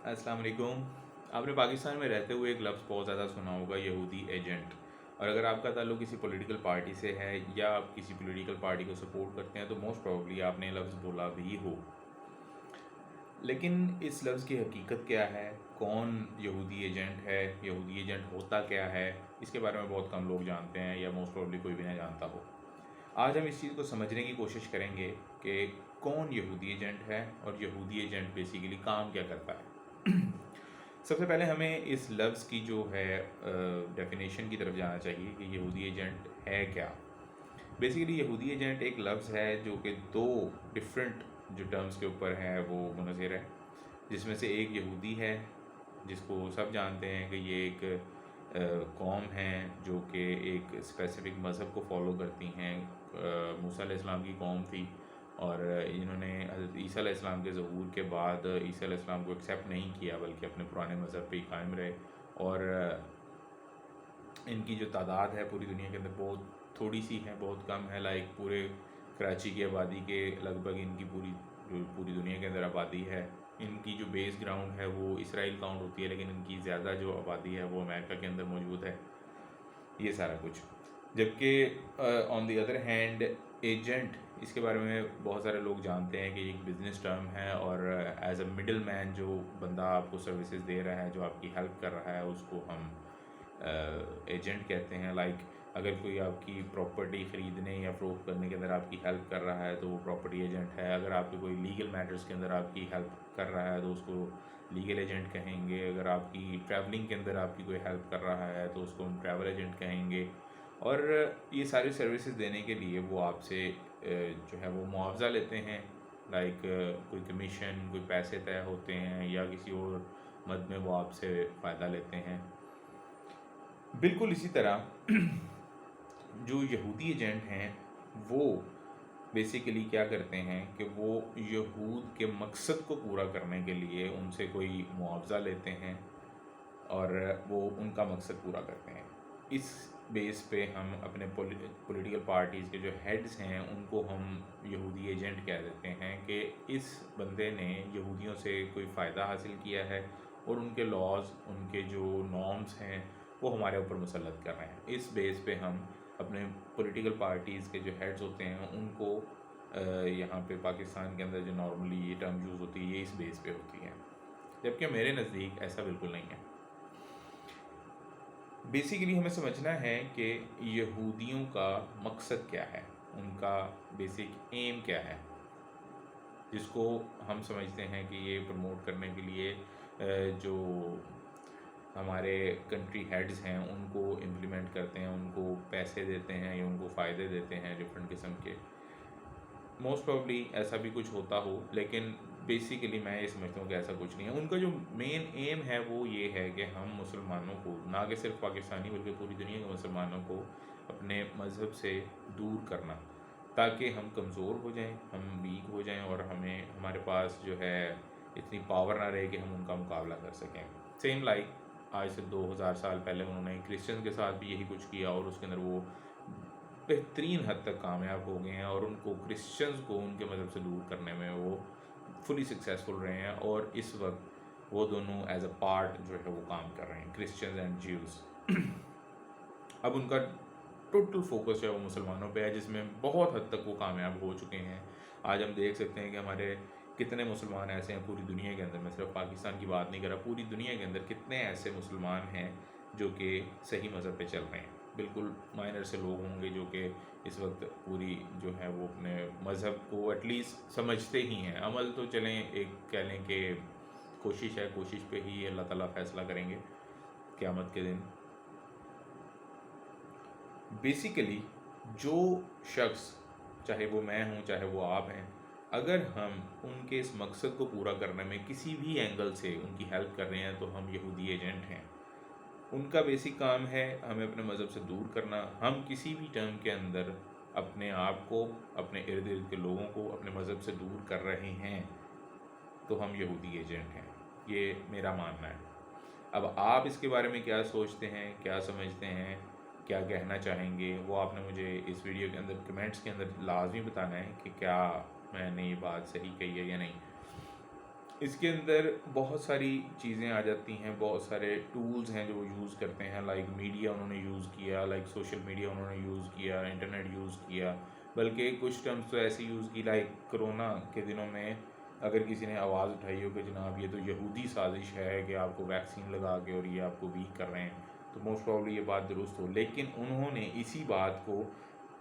अस्सलाम वालेकुम। आपने पाकिस्तान में रहते हुए एक लफ्ज़ बहुत ज़्यादा सुना होगा, यहूदी एजेंट। और अगर आपका ताल्लुक किसी पॉलिटिकल पार्टी से है या आप किसी पॉलिटिकल पार्टी को सपोर्ट करते हैं तो मोस्ट प्रोबेबली आपने ये लफ्ज़ बोला भी हो। लेकिन इस लफ्ज़ की हकीकत क्या है? कौन यहूदी एजेंट है? यहूदी एजेंट होता क्या है? इसके बारे में बहुत कम लोग जानते हैं या मोस्ट प्रोबेबली कोई भी नहीं जानता हो। आज हम इस चीज़ को समझने की कोशिश करेंगे कि कौन यहूदी एजेंट है और यहूदी एजेंट बेसिकली काम क्या करता है। सबसे पहले हमें इस लफ्ज़ की जो है डेफिनेशन की तरफ जाना चाहिए कि यहूदी एजेंट है क्या। बेसिकली यहूदी एजेंट एक लफ्ज़ है जो कि दो डिफरेंट जो टर्म्स के ऊपर है वो मुनज़िर है, जिसमें से एक यहूदी है जिसको सब जानते हैं कि ये एक कौम है जो कि एक स्पेसिफ़िक मज़हब को फॉलो करती हैं। मूसा अलैहिस्सलाम की कौम थी और इन्होंने हज़रत ईसा अलैहिस्सलाम के ज़हूर के बाद ईसा अलैहिस्सलाम को एक्सेप्ट नहीं किया बल्कि अपने पुराने मज़हब पे ही कायम रहे। और इनकी जो तादाद है पूरी दुनिया के अंदर बहुत थोड़ी सी है, बहुत कम है। लाइक पूरे कराची की आबादी के लगभग इनकी पूरी दुनिया के अंदर आबादी है। इनकी जो बेस ग्राउंड है वो इसराइल काउंट होती है, लेकिन इनकी ज़्यादा जो आबादी है वो अमेरिका के अंदर मौजूद है। ये सारा कुछ। जबकि on the other hand agent, इसके बारे में बहुत सारे लोग जानते हैं कि एक बिज़नेस टर्म है और एज अ मिडल मैन जो बंदा आपको सर्विसेज दे रहा है, जो आपकी हेल्प कर रहा है, उसको हम एजेंट कहते हैं। लाइक अगर कोई आपकी प्रॉपर्टी ख़रीदने या फ़रोख्त करने के अंदर आपकी हेल्प कर रहा है तो वो प्रॉपर्टी एजेंट है। अगर आपके कोई लीगल मैटर्स के अंदर आपकी हेल्प कर रहा है तो उसको लीगल एजेंट कहेंगे। अगर आपकी ट्रैवलिंग के अंदर आपकी कोई हेल्प कर रहा है तो उसको हम ट्रैवल एजेंट कहेंगे। और ये सारी सर्विसेज देने के लिए वो आपसे जो है वो मुआवज़ा लेते हैं। लाइक कोई कमीशन, कोई पैसे तय होते हैं या किसी और मद में वो आपसे फ़ायदा लेते हैं। बिल्कुल इसी तरह जो यहूदी एजेंट हैं वो बेसिकली क्या करते हैं कि वो यहूद के मकसद को पूरा करने के लिए उनसे कोई मुआवज़ा लेते हैं और वो उनका मकसद पूरा करते हैं। इस बेस पे हम अपने पॉलिटिकल पार्टीज़ के जो हेड्स हैं उनको हम यहूदी एजेंट कह देते हैं कि इस बंदे ने यहूदियों से कोई फ़ायदा हासिल किया है और उनके लॉज़, उनके जो नॉर्म्स हैं वो हमारे ऊपर मुसल्लत कर रहे हैं। इस बेस पे हम अपने पॉलिटिकल पार्टीज़ के जो हेड्स होते हैं उनको यहाँ पे पाकिस्तान के अंदर जो नॉर्मली ये टर्म यूज़ होती है ये इस बेस पे होती है, जबकि मेरे नज़दीक ऐसा बिल्कुल नहीं है। बेसिकली हमें समझना है कि यहूदियों का मकसद क्या है, उनका बेसिक एम क्या है, जिसको हम समझते हैं कि ये प्रमोट करने के लिए जो हमारे कंट्री हेड्स हैं उनको इम्प्लीमेंट करते हैं, उनको पैसे देते हैं या उनको फ़ायदे देते हैं डिफरेंट किस्म के। मोस्ट प्रोबेबली ऐसा भी कुछ होता हो, लेकिन बेसिकली मैं ये समझता हूँ कि ऐसा कुछ नहीं है। उनका जो मेन एम है वो ये है कि हम मुसलमानों को, ना कि सिर्फ पाकिस्तानी बल्कि पूरी दुनिया के मुसलमानों को अपने मज़हब से दूर करना, ताकि हम कमज़ोर हो जाएं, हम वीक हो जाएं और हमें हमारे पास जो है इतनी पावर ना रहे कि हम उनका मुकाबला कर सकें। सेम लाइक आज से 2000 साल पहले उन्होंने क्रिश्चियन के साथ भी यही कुछ किया और उसके अंदर वो बेहतरीन हद तक कामयाब हो गए हैं और उनको क्रिश्चियंस को उनके मज़हब से दूर करने में वो फुली सक्सेसफुल रहे हैं। और इस वक्त वो दोनों एज अ पार्ट जो है वो काम कर रहे हैं, क्रिश्चियंस एंड ज्यूज़। अब उनका टोटल फोकस जो है वो मुसलमानों पे है, जिसमें बहुत हद तक वो कामयाब हो चुके हैं। आज हम देख सकते हैं कि हमारे कितने मुसलमान ऐसे हैं पूरी दुनिया के अंदर, मैं सिर्फ पाकिस्तान की बात नहीं कर रहा, पूरी दुनिया के अंदर कितने ऐसे मुसलमान हैं जो कि सही मज़हब पे चल रहे हैं। बिल्कुल माइनर से लोग होंगे जो कि इस वक्त पूरी जो है वो अपने मज़हब को एटलीस्ट समझते ही हैं। अमल तो चलें एक कह लें कि कोशिश है, कोशिश पे ही अल्लाह ताला फ़ैसला करेंगे क़यामत के दिन। बेसिकली जो शख्स, चाहे वो मैं हूँ चाहे वो आप हैं, अगर हम उनके इस मकसद को पूरा करने में किसी भी एंगल से उनकी हेल्प कर रहे हैं तो हम यहूदी एजेंट हैं। उनका बेसिक काम है हमें अपने मज़हब से दूर करना। हम किसी भी टर्म के अंदर अपने आप को, अपने इर्द गिर्द के लोगों को अपने मज़हब से दूर कर रहे हैं तो हम यहूदी एजेंट हैं। ये मेरा मानना है। अब आप इसके बारे में क्या सोचते हैं, क्या समझते हैं, क्या कहना चाहेंगे, वो आपने मुझे इस वीडियो के अंदर कमेंट्स के अंदर लाजमी बताना है कि क्या मैंने ये बात सही कही है या नहीं। اس کے اندر بہت ساری چیزیں آ جاتی ہیں، بہت سارے ٹولز ہیں جو وہ یوز کرتے ہیں، لائک میڈیا انہوں نے یوز کیا، لائک سوشل میڈیا انہوں نے یوز کیا، انٹرنیٹ یوز کیا، بلکہ کچھ ٹرمز تو ایسی یوز کی، لائک کرونا کے دنوں میں اگر کسی نے آواز اٹھائی ہو کہ جناب یہ تو یہودی سازش ہے کہ آپ کو ویکسین لگا کے اور یہ آپ کو ویک کر رہے ہیں، تو موسٹ پرابلی یہ بات درست ہو، لیکن انہوں نے اسی بات کو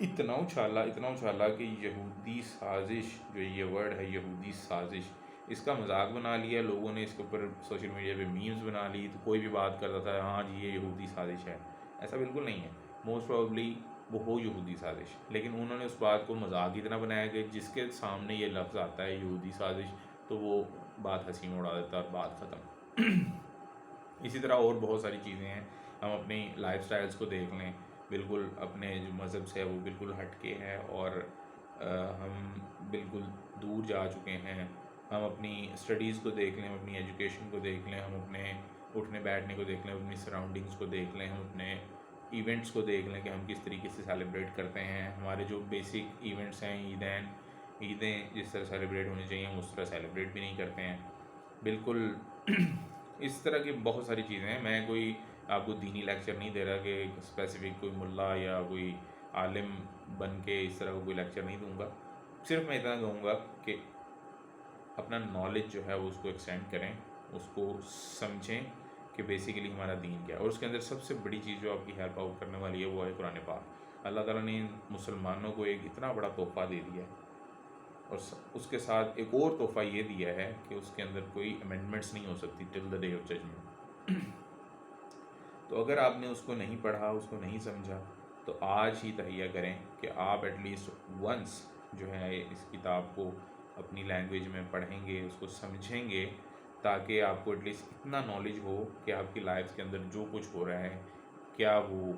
اتنا اچھالا کہ یہودی سازش، جو یہ ورڈ ہے یہودی سازش، اس کا مذاق بنا لیا لوگوں نے، اس کے اوپر سوشل میڈیا پہ میمز بنا لی، تو کوئی بھی بات کرتا تھا ہاں جی یہ یہودی سازش ہے، ایسا بالکل نہیں ہے، موسٹ پرابلی وہ ہو یہودی سازش، لیکن انہوں نے اس بات کو مذاق اتنا بنایا کہ جس کے سامنے یہ لفظ آتا ہے یہودی سازش تو وہ بات ہنسی میں اڑا دیتا ہے اور بات ختم۔ اسی طرح اور بہت ساری چیزیں ہیں، ہم اپنی لائف سٹائلز کو دیکھ لیں، بالکل اپنے جو مذہب سے ہے وہ بالکل ہٹ کے ہے، اور ہم بالکل دور جا چکے ہیں، ہم اپنی اسٹڈیز کو دیکھ لیں، ہم اپنی ایجوکیشن کو دیکھ لیں، ہم اپنے اٹھنے بیٹھنے کو دیکھ لیں، اپنی سراؤنڈنگس کو دیکھ لیں، ہم اپنے ایونٹس کو دیکھ لیں کہ ہم کس طریقے سے سیلیبریٹ کرتے ہیں، ہمارے جو بیسک ایونٹس ہیں، عیدیں جس طرح سیلیبریٹ ہونی چاہیے ہم اس طرح سیلیبریٹ بھی نہیں کرتے ہیں، بالکل۔ اس طرح کی بہت ساری چیزیں ہیں، میں کوئی آپ کو دینی لیکچر نہیں دے رہا کہ اسپیسیفک کوئی ملا یا کوئی عالم بن کے اس طرح کا کوئی لیکچر نہیں دوں گا، صرف میں اتنا کہوں گا کہ اپنا نالج جو ہے وہ اس کو ایکسٹینڈ کریں، اس کو سمجھیں کہ بیسیکلی ہمارا دین کیا ہے، اور اس کے اندر سب سے بڑی چیز جو آپ کی ہیلپ آؤٹ کرنے والی ہے وہ ہے قرآن پاک۔ اللہ تعالیٰ نے مسلمانوں کو ایک اتنا بڑا تحفہ دے دیا ہے، اور اس کے ساتھ ایک اور تحفہ یہ دیا ہے کہ اس کے اندر کوئی امینڈمنٹس نہیں ہو سکتی ٹل دا ڈے آف ججمنٹ۔ تو اگر آپ نے اس کو نہیں پڑھا، اس کو نہیں سمجھا، تو آج ہی تہیہ کریں کہ آپ ایٹ لیسٹ ونس جو ہے اس کتاب کو اپنی لینگویج میں پڑھیں گے، اس کو سمجھیں گے، تاکہ آپ کو ایٹ لیسٹ اتنا نالج ہو کہ آپ کی لائف کے اندر جو کچھ ہو رہا ہے، کیا وہ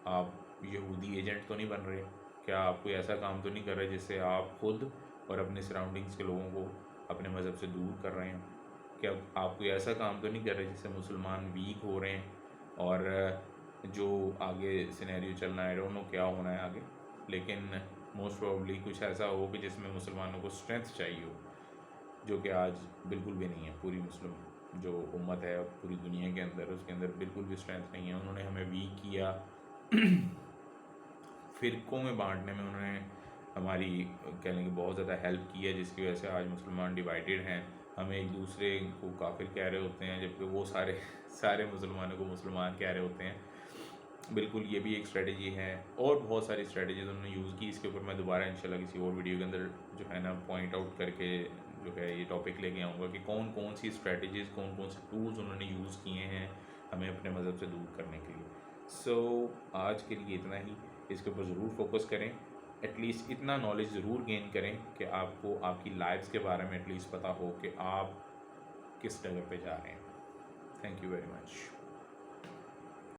آپ یہودی ایجنٹ تو نہیں بن رہے، کیا آپ کوئی ایسا کام تو نہیں کر رہے جس سے آپ خود اور اپنے سراؤنڈنگس کے لوگوں کو اپنے مذہب سے دور کر رہے ہیں، کہ اب آپ کوئی ایسا کام تو نہیں کر رہے جس سے مسلمان ویک ہو رہے ہیں، اور جو آگے سینیریو چلنا ہے ڈونٹ نو کیا ہونا ہے آگے، لیکن موسٹ پروبلی کچھ ایسا ہو کہ جس میں مسلمانوں کو اسٹرینتھ چاہیے ہو، جو کہ آج بالکل بھی نہیں ہے، پوری مسلم جو امت ہے پوری دنیا کے اندر، اس کے اندر بالکل بھی اسٹرینتھ نہیں ہے، انہوں نے ہمیں ویک کیا، فرقوں میں بانٹنے میں انہوں نے ہماری کہہ لیں کہ بہت زیادہ ہیلپ کی ہے، جس کی وجہ سے آج مسلمان ڈیوائیڈڈ ہیں، ہمیں ایک دوسرے کو کافر کہہ رہے ہوتے ہیں جبکہ وہ سارے مسلمانوں کو مسلمان کہہ رہے ہوتے ہیں، بالکل یہ بھی ایک اسٹریٹجی ہے، اور بہت ساری اسٹریٹجیز انہوں نے یوز کی، اس کے اوپر میں دوبارہ انشاءاللہ کسی اور ویڈیو کے اندر جو ہے نا پوائنٹ آؤٹ کر کے جو ہے یہ ٹاپک لے کے آؤں گا کہ کون کون سی اسٹریٹجیز، کون کون سے ٹولز انہوں نے یوز کیے ہیں ہمیں اپنے مذہب سے دور کرنے کے لیے۔ سو آج کے لیے اتنا ہی، اس کے اوپر ضرور فوکس کریں، ایٹ لیسٹ اتنا نالج ضرور گین کریں کہ آپ کو آپ کی لائفز کے بارے میں ایٹ لیسٹ پتہ ہو کہ آپ کس جگہ پہ جا رہے ہیں۔ Thank you very much.